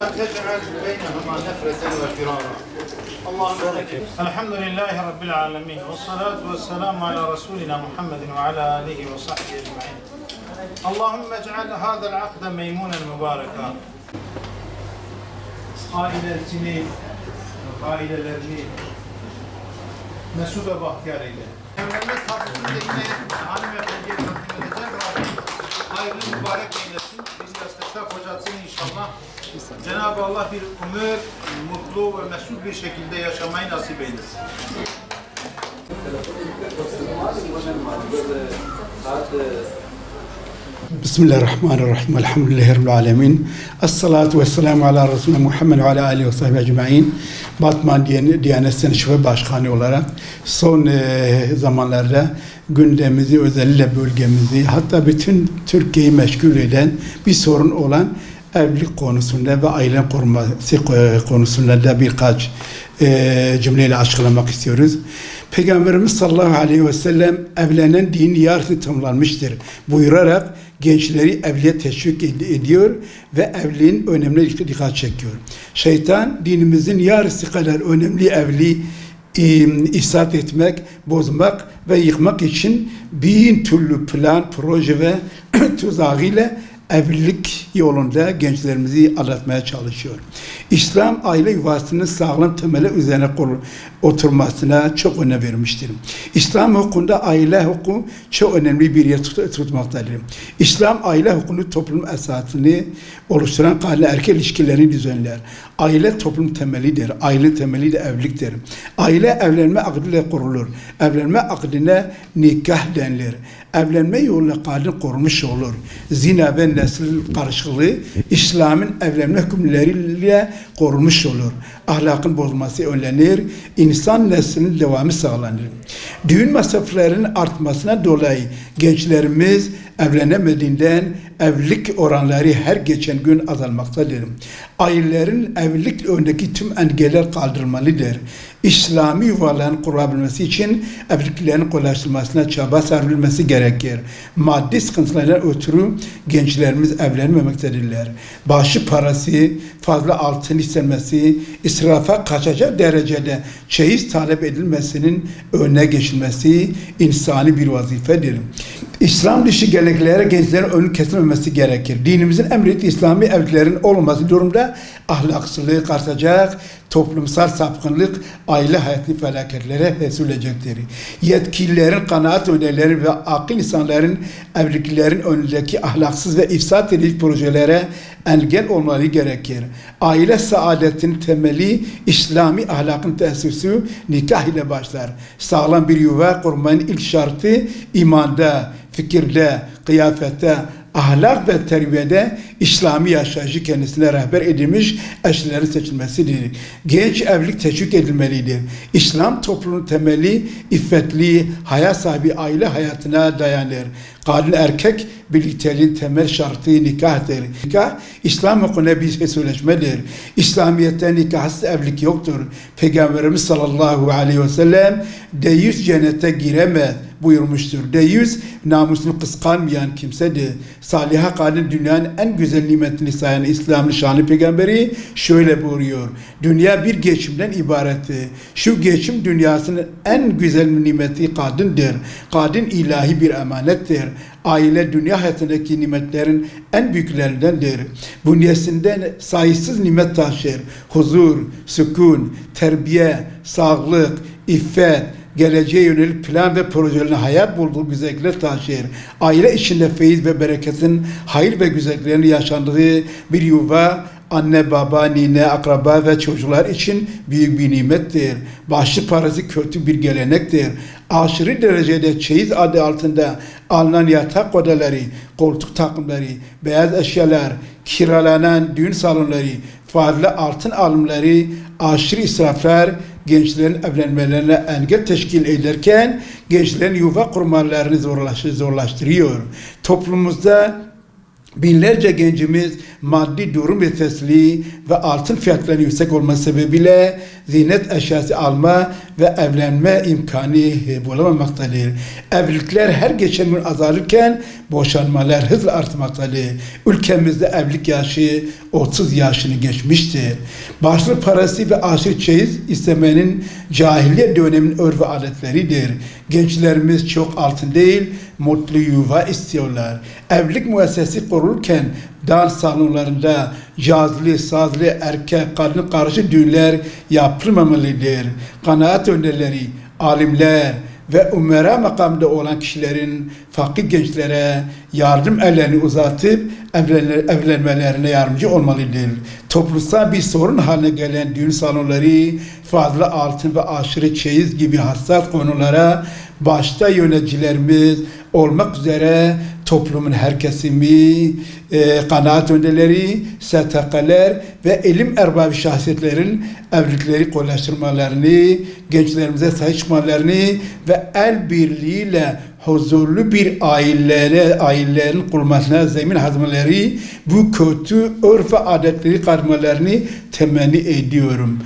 تجعل بينهما نفرة وفرارا. اللهم الحمد لله رب العالمين والصلاة والسلام على رسولنا محمد وعلى آله وصحبه أجمعين. اللهم eجعل هذا العقد ميمونا مباركا. Ailelerini mesut ve bahtiyar eyle. Evlenme tatlısını da yine hanımefendiye takdim edeceğim. Rabbim hayırlı mübarek eylesin. Bizi yastıkta kocatsın inşallah. Cenab-ı Allah bir ömür mutlu ve mesut bir şekilde yaşamayı nasip eylesin. Bismillahirrahmanirrahim. Elhamdülillahi Rabbil alemin. Esselatu vesselamu ala Resulü Muhammed ve ala alihi ve sahbihi ecma'in. Batman Diyanet Seni Şube Başkanı olarak son zamanlarda gündemimizi, özellikle bölgemizi, hatta bütün Türkiye'yi meşgul eden bir sorun olan evlilik konusunda ve aile koruması konusunda da birkaç cümleyle açıklamak istiyoruz. Peygamberimiz sallallahu aleyhi ve sellem evlenen din yarısı tamamlanmıştır buyurarak gençleri evliliğe teşvik ediyor ve evliliğin önemine dikkat çekiyor. Şeytan dinimizin yarısı kadar önemli evliliği ifsad etmek, bozmak ve yıkmak için bin türlü plan, proje ve tuzağıyla evlilik yolunda gençlerimizi aldatmaya çalışıyor. İslam aile yuvasının sağlam temeli üzerine oturmasına çok önem vermiştir. İslam hukukunda aile hukuku çok önemli bir yer tutmaktadır. İslam aile hukukunu toplum esasını oluşturan kadın erkek ilişkilerini düzenler. Aile toplum temelidir. Aile temeli de evliliktir. Aile evlenme akdıyla kurulur. Evlenme akdine nikah denilir. Evlenme yoluyla kadın korunmuş olur. Zina ve nesil karışıklığı İslam'ın evlenme hükümleriyle korunmuş olur. Ahlakın bozulması önlenir. İnsan neslinin devamı sağlanır. Düğün masraflarının artmasına dolayı gençlerimiz evlenemediğinden evlilik oranları her geçen gün azalmaktadır. Ailelerin evlilik önündeki tüm engeller kaldırılmalıdır. İslami yuvaların kurulabilmesi için evliliklerin kolaylaştırılmasına çaba sarılması gerekir. Maddi sıkıntılardan ötürü gençlerimiz evlenmemektedirler. Bağışı parası, fazla altın istenmesi, israfa kaçacak derecede çeyiz talep edilmesinin önüne geçilmesi insani bir vazifedir. İslam dışı geleneklere gençlerin önü kesilmemesi gerekir. Dinimizin emrettiği İslami evliliklerin olmaması durumda ahlaksızlık artacak, toplumsal sapkınlık aile hayatı felaketlere resulecektir. Yetkililerin, kanaat önderleri ve akıl insanların evliliklerin önündeki ahlaksız ve ifsat edici projelere engel olmaları gerekir. Aile saadetinin temeli İslami ahlakın tesisi nikah ile başlar. Sağlam bir yuva kurmanın ilk şartı imanda, fikirde, kıyafette, ahlak ve terbiyede İslami yaşayışı kendisine rehber edilmiş eşlerin seçilmesidir. Genç evlilik teşvik edilmelidir. İslam toplumunun temeli iffetli, hayat sahibi aile hayatına dayanır. Kadın erkek birlikteliğin temel şartı nikahtır. Nikah, İslam hukukuna bir sözleşmedir. İslamiyet'te nikahsız evlilik yoktur. Peygamberimiz sallallahu aleyhi ve sellem deyyus cennete giremez buyurmuştur. Deyyus namusunu kıskanmayan kimsedir. Saliha kadın dünyanın en güzel nimetini sayan İslam'ın şanlı peygamberi şöyle buyuruyor. Dünya bir geçimden ibarettir. Şu geçim dünyasının en güzel nimeti kadındır. Kadın ilahi bir emanettir. Aile dünya hayatındaki nimetlerin en büyüklerindendir. Bünyesinden sayısız nimet taşır. Huzur, sükun, terbiye, sağlık, iffet, geleceğe yönelik plan ve projelerin hayat bulduğu güzellikler taşır. Aile içinde feyiz ve bereketin, hayır ve güzelliklerin yaşandığı bir yuva, anne, baba, nine, akraba ve çocuklar için büyük bir nimettir. Bağışlık parası kötü bir gelenektir. Aşırı derecede çeyiz adı altında alınan yatak odaları, koltuk takımları, beyaz eşyalar, kiralanan düğün salonları, fazla altın alımları, aşırı israflar gençlerin evlenmelerine engel teşkil ederken gençlerin yuva kurmalarını zorlaştırıyor. Toplumumuzda Binlerce gencimiz maddi durum yetersizliği ve altın fiyatlarının yüksek olması sebebiyle ziynet eşyası alma ve evlenme imkanı bulamamaktadır. Evlilikler her geçen gün azalırken boşanmalar hızla artmaktadır. Ülkemizde evlilik yaşı 30 yaşını geçmiştir. Başlık parası ve aşırı çeyiz istemenin cahiliye döneminin örf ve adetleridir. Gençlerimiz çok altın değil, mutlu yuva istiyorlar. Evlilik müessesesi kurulurken dans salonlarında cazlı, sazlı, erkek, kadın karşı düğünler yapılmamalıdır. Kanaat önderleri, alimler ve umera makamda olan kişilerin fakir gençlere yardım ellerini uzatıp evlenmelerine yardımcı olmalıdır. Toplumsal bir sorun haline gelen düğün salonları, fazla altın ve aşırı çeyiz gibi hassas konulara başta yöneticilerimiz olmak üzere toplumun her kesimi, kanaat önderleri, STK'ler ve ilim erbabı şahsiyetlerin evlilikleri kolaylaştırmalarını, gençlerimize sahip çıkmalarını ve el birliğiyle huzurlu bir ailelerin kurulmasına zemin hazırlamaları, bu kötü örf ve adetleri karmalarını temenni ediyorum.